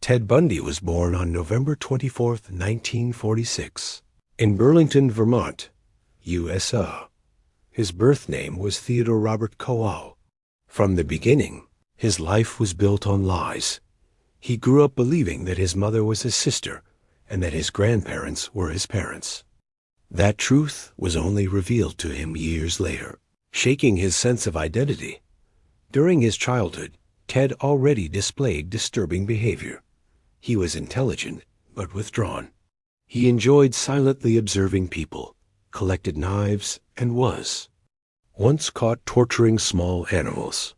Ted Bundy was born on November 24, 1946, in Burlington, Vermont, USA. His birth name was Theodore Robert Kowal. From the beginning, his life was built on lies. He grew up believing that his mother was his sister and that his grandparents were his parents. That truth was only revealed to him years later, shaking his sense of identity. During his childhood, Ted already displayed disturbing behavior. He was intelligent, but withdrawn. He enjoyed silently observing people, collected knives, and was once caught torturing small animals.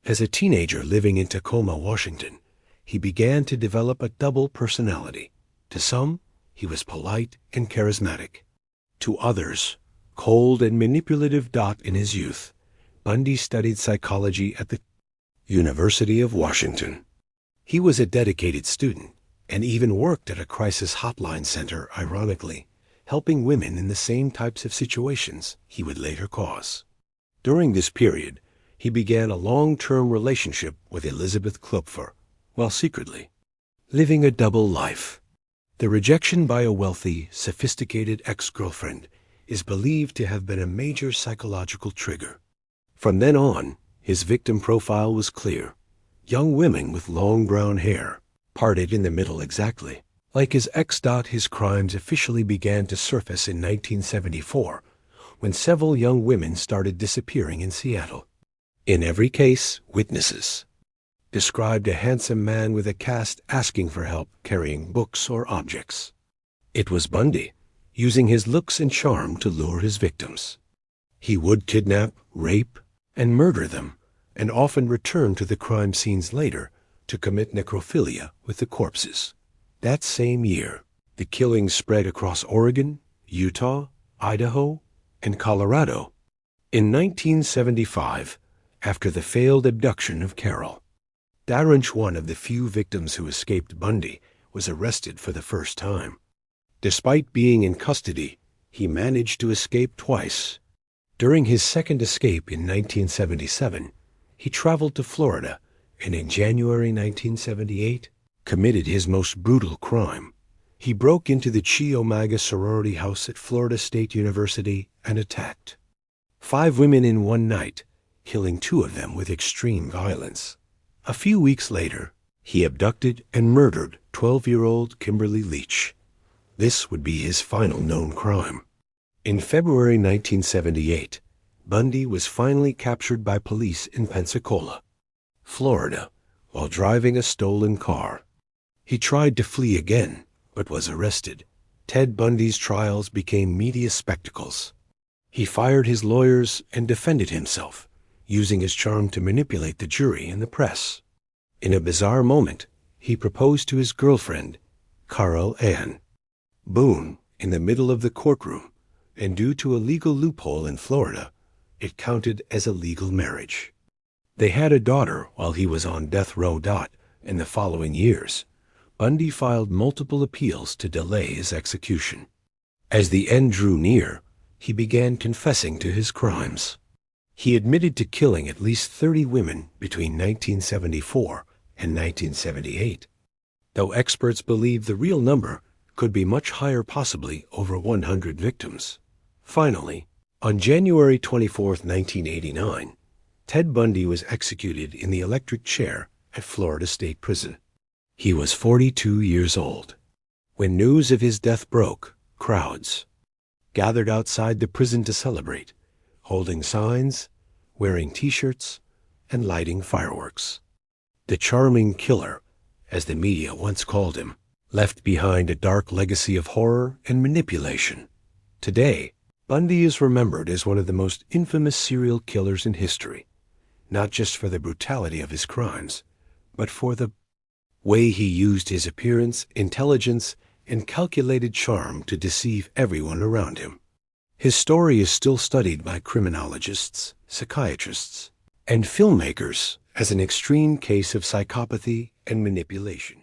As a teenager living in Tacoma, Washington, he began to develop a double personality. To some, he was polite and charismatic. To others, cold and manipulative. In his youth, Bundy studied psychology at the University of Washington. He was a dedicated student and even worked at a crisis hotline center, ironically, helping women in the same types of situations he would later cause. During this period, he began a long-term relationship with Elizabeth Klopfer, while secretly living a double life. The rejection by a wealthy, sophisticated ex-girlfriend is believed to have been a major psychological trigger. From then on, his victim profile was clear. Young women with long brown hair, parted in the middle exactly. Like his ex. His crimes officially began to surface in 1974, when several young women started disappearing in Seattle. In every case, witnesses described a handsome man with a cast asking for help carrying books or objects. It was Bundy, using his looks and charm to lure his victims. He would kidnap, rape, and murder them, and often return to the crime scenes later to commit necrophilia with the corpses. That same year, the killings spread across Oregon, Utah, Idaho, and Colorado. In 1975, after the failed abduction of Carol, Darrench, one of the few victims who escaped Bundy, was arrested for the first time. Despite being in custody, he managed to escape twice. During his second escape in 1977, he traveled to Florida and in January 1978 committed his most brutal crime. He broke into the Chi Omega sorority house at Florida State University and attacked 5 women in one night, killing 2 of them with extreme violence. A few weeks later, he abducted and murdered 12-year-old Kimberly Leach. This would be his final known crime. In February 1978, Bundy was finally captured by police in Pensacola, Florida, while driving a stolen car. He tried to flee again, but was arrested. Ted Bundy's trials became media spectacles. He fired his lawyers and defended himself, using his charm to manipulate the jury and the press. In a bizarre moment, he proposed to his girlfriend, Carol Ann Boone, in the middle of the courtroom, and due to a legal loophole in Florida, it counted as a legal marriage. They had a daughter while he was on death row. In the following years, Bundy filed multiple appeals to delay his execution. As the end drew near, he began confessing to his crimes. He admitted to killing at least 30 women between 1974 and 1978, though experts believe the real number could be much higher, possibly over 100 victims. Finally, on January 24, 1989, Ted Bundy was executed in the electric chair at Florida State Prison. He was 42 years old. When news of his death broke, crowds gathered outside the prison to celebrate, holding signs, wearing T-shirts, and lighting fireworks. The charming killer, as the media once called him, left behind a dark legacy of horror and manipulation. Today, Bundy is remembered as one of the most infamous serial killers in history, not just for the brutality of his crimes, but for the way he used his appearance, intelligence, and calculated charm to deceive everyone around him. His story is still studied by criminologists, psychiatrists, and filmmakers as an extreme case of psychopathy and manipulation.